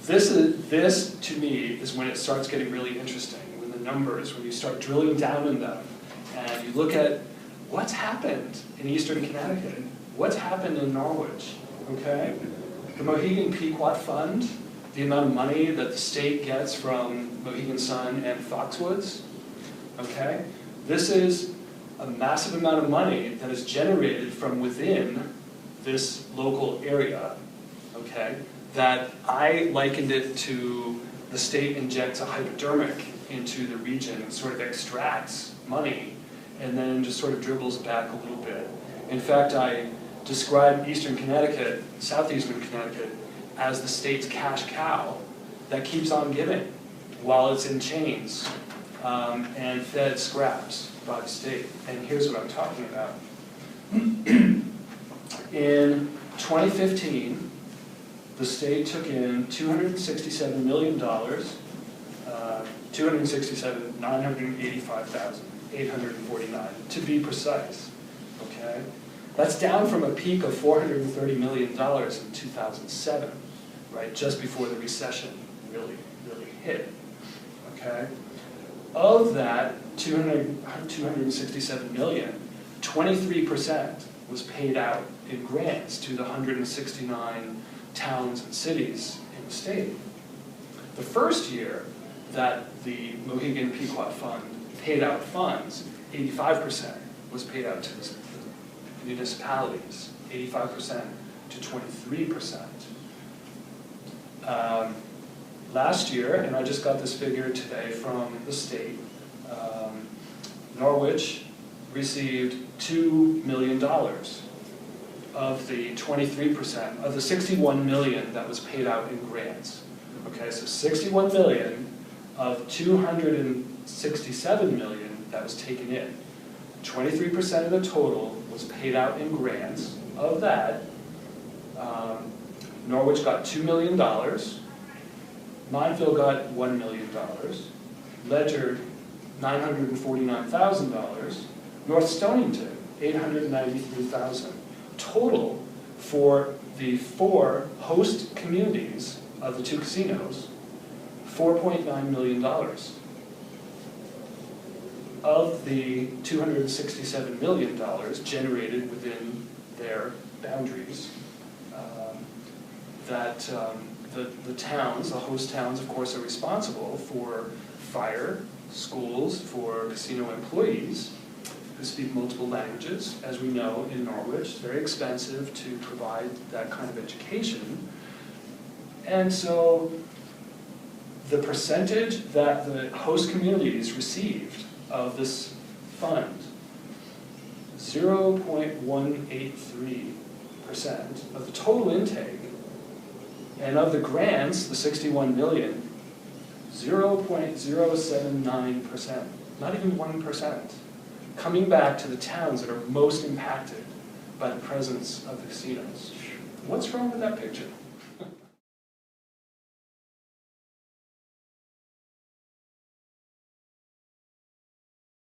This to me is when it starts getting really interesting, when the numbers, when you start drilling down in them, and you look at what's happened in Eastern Connecticut, what's happened in Norwich, okay? The Mohegan-Pequot Fund, the amount of money that the state gets from Mohegan Sun and Foxwoods, okay? This is a massive amount of money that is generated from within this local area, okay? That I likened it to the state injects a hypodermic into the region and sort of extracts money and then just sort of dribbles back a little bit. In fact, I describe Eastern Connecticut, southeastern Connecticut, as the state's cash cow that keeps on giving while it's in chains and fed scraps by the state. And here's what I'm talking about. In 2015, the state took in $267 million, $985,849 to be precise, okay? That's down from a peak of $430 million in 2007, right, just before the recession really hit, okay? Of that $267 million, 23% was paid out in grants to the 169 towns and cities in the state. The first year that the Mohegan-Pequot Fund paid out funds, 85% was paid out to the municipalities, 85% to 23%. Last year, and I just got this figure today from the state, Norwich received $2 million of the 23%, of the 61 million that was paid out in grants. Okay, so 61 million of 267 million that was taken in. 23% of the total was paid out in grants. Of that, Norwich got $2 million, Montville got $1 million, Ledger $949,000, North Stonington $893,000. Total for the 4 host communities of the 2 casinos, $4.9 million. Of the $267 million generated within their boundaries, the towns, the host towns, of course, are responsible for fire, schools, for casino employees who speak multiple languages. As we know in Norwich, it's very expensive to provide that kind of education. And so the percentage that the host communities received of this fund, 0.183% of the total intake, and of the grants, the 61 million, 0.079%, not even 1%, coming back to the towns that are most impacted by the presence of the casinos. What's wrong with that picture?